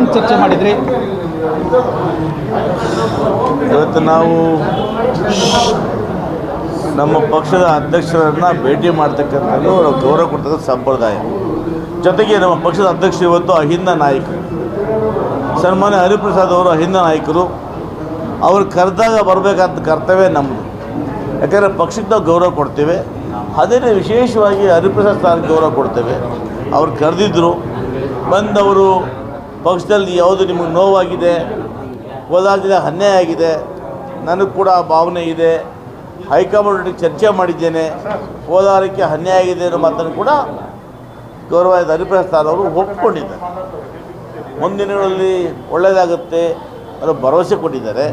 ಏನು ಚರ್ಚೆ ಮಾಡಿದ್ರಿ? ಇವತ್ತು ನಾವು ನಮ್ಮ ಪಕ್ಷದ ಅಧ್ಯಕ್ಷರನ್ನು ಭೇಟಿ ಮಾಡ್ತಕ್ಕಂಥದ್ದು ಅವರು ಗೌರವ ಕೊಡ್ತಕ್ಕಂಥ ಸಂಪ್ರದಾಯ. ಜೊತೆಗೆ ನಮ್ಮ ಪಕ್ಷದ ಅಧ್ಯಕ್ಷರು ಇವತ್ತು ಅಹಿಂದ ನಾಯಕರು, ಸನ್ಮಾನ್ಯ ಹರಿಪ್ರಸಾದ್ ಅವರು ಅಹಿಂದ ನಾಯಕರು. ಅವ್ರು ಕರೆದಾಗ ಬರಬೇಕಾದ ಕರ್ತವ್ಯ ನಮ್ಮದು. ಯಾಕಂದರೆ ಪಕ್ಷಕ್ಕೆ ನಾವು ಗೌರವ ಕೊಡ್ತೇವೆ. ಅದೇ ವಿಶೇಷವಾಗಿ ಹರಿಪ್ರಸಾದ್ ಸ್ಥಾನಕ್ಕೆ ಗೌರವ ಕೊಡ್ತೇವೆ. ಅವ್ರು ಕರೆದಿದ್ದರು, ಬಂದವರು ಪಕ್ಷದಲ್ಲಿ ಯಾವುದು ನಿಮಗೆ ನೋವಾಗಿದೆ, ಕೋಲಾರ ಜಿಲ್ಲೆ ಅನ್ಯಾಯ ಆಗಿದೆ, ನನಗೆ ಕೂಡ ಆ ಭಾವನೆ ಇದೆ, ಹೈಕಮಾಂಡ್ ಚರ್ಚೆ ಮಾಡಿದ್ದೇನೆ, ಕೋಲಾರಕ್ಕೆ ಅನ್ಯಾಯ ಆಗಿದೆ ಅನ್ನೋ ಮಾತನ್ನು ಕೂಡ ಗೌರವಾದ ಹರಿಪ್ರಸಾದ್ ಅವರು ಒಪ್ಪಿಕೊಂಡಿದ್ದಾರೆ. ಮುಂದಿನ ದಿನಗಳಲ್ಲಿ ಒಳ್ಳೆಯದಾಗುತ್ತೆ ಅನ್ನೋ ಭರವಸೆ ಕೊಟ್ಟಿದ್ದಾರೆ.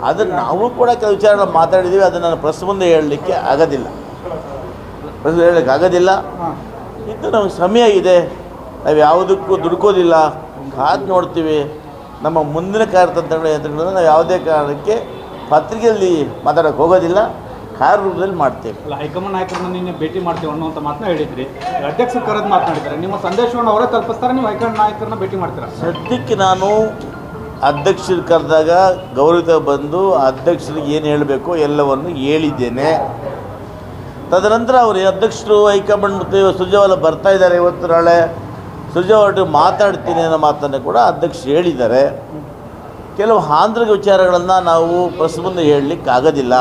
ಅದನ್ನು ನಾವು ಕೂಡ ಕೆಲವು ವಿಚಾರಗಳನ್ನ ಮಾತಾಡಿದ್ದೀವಿ. ಅದನ್ನು ನಾನು ಪ್ರೆಸ್ ಮುಂದೆ ಹೇಳಲಿಕ್ಕೆ ಆಗೋದಿಲ್ಲ. ಇನ್ನು ನಮಗೆ ಸಮಯ ಇದೆ, ನಾವು ಯಾವುದಕ್ಕೂ ದುಡುಕೋದಿಲ್ಲ, ಕಾದು ನೋಡ್ತೀವಿ. ನಮ್ಮ ಮುಂದಿನ ಕಾರ್ಯತಂತ್ರಗಳನ್ನು ನಾವು ಯಾವುದೇ ಕಾರಣಕ್ಕೆ ಪತ್ರಿಕೆಯಲ್ಲಿ ಮಾತಾಡೋಕ್ಕೆ ಹೋಗೋದಿಲ್ಲ, ಕಾರ್ಯರೂಪದಲ್ಲಿ ಮಾಡ್ತೇವೆ. ಅಲ್ಲ, ಹೈಕಮಾಂಡ್ ನಾಯಕರನ್ನು ನಿನ್ನೆ ಭೇಟಿ ಮಾಡ್ತೀವಿ ಅನ್ನುವಂಥ ಮಾತನ್ನ ಹೇಳಿದ್ರಿ. ಅಧ್ಯಕ್ಷರು ಕರೆದು ಮಾತನಾಡಿದ್ದಾರೆ. ನಿಮ್ಮ ಸಂದೇಶವನ್ನು ಅವರೇ ತಲುಪಿಸ್ತಾರೆ, ನೀವು ಹೈಕಮಾಂಡ್ ನಾಯಕರನ್ನ ಭೇಟಿ ಮಾಡ್ತೀರಾ? ಸದ್ಯಕ್ಕೆ ನಾನು ಅಧ್ಯಕ್ಷರು ಕರೆದಾಗ ಗೌರವ ಬಂದು ಅಧ್ಯಕ್ಷರಿಗೆ ಏನು ಹೇಳಬೇಕು ಎಲ್ಲವನ್ನು ಹೇಳಿದ್ದೇನೆ. ತದನಂತರ ಅವರು ಅಧ್ಯಕ್ಷರು ಹೈಕಮಾಂಡ್ ಮತ್ತು ಸುರ್ಜೇವಾಲ ಬರ್ತಾ ಇದ್ದಾರೆ, ಇವತ್ತು ನಾಳೆ ಸುರ್ಜೇವಾಲ ಮಾತಾಡ್ತೀನಿ ಅನ್ನೋ ಮಾತನ್ನು ಕೂಡ ಅಧ್ಯಕ್ಷರು ಹೇಳಿದ್ದಾರೆ. ಕೆಲವು ಆಂತರಿಕ ವಿಚಾರಗಳನ್ನು ನಾವು ಪ್ರೆಸ್ ಮುಂದೆ ಹೇಳಲಿಕ್ಕೆ ಆಗೋದಿಲ್ಲ.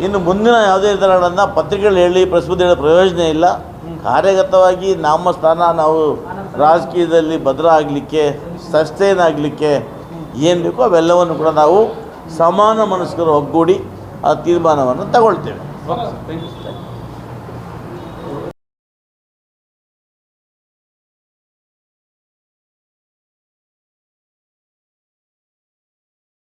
ಇನ್ನು ಮುಂದಿನ ಯಾವುದೇ ನಿರ್ಧಾರಗಳನ್ನು ಪತ್ರಿಕೆಗಳು ಹೇಳಿ ಪ್ರೆಸ್ ಮುಂದೆ ಹೇಳೋ ಪ್ರಯೋಜನ ಇಲ್ಲ. ಕಾರ್ಯಗತವಾಗಿ ನಮ್ಮ ಸ್ಥಾನ ನಾವು ರಾಜಕೀಯದಲ್ಲಿ ಭದ್ರ ಆಗಲಿಕ್ಕೆ, ಸಸ್ಟೈನ್ ಆಗಲಿಕ್ಕೆ ಏನು ಬೇಕೋ ಅವೆಲ್ಲವನ್ನು ಕೂಡ ನಾವು ಸಮಾನ ಮನಸ್ಕರು ಒಗ್ಗೂಡಿ ಆ ತೀರ್ಮಾನವನ್ನು ತಗೊಳ್ತೇವೆ.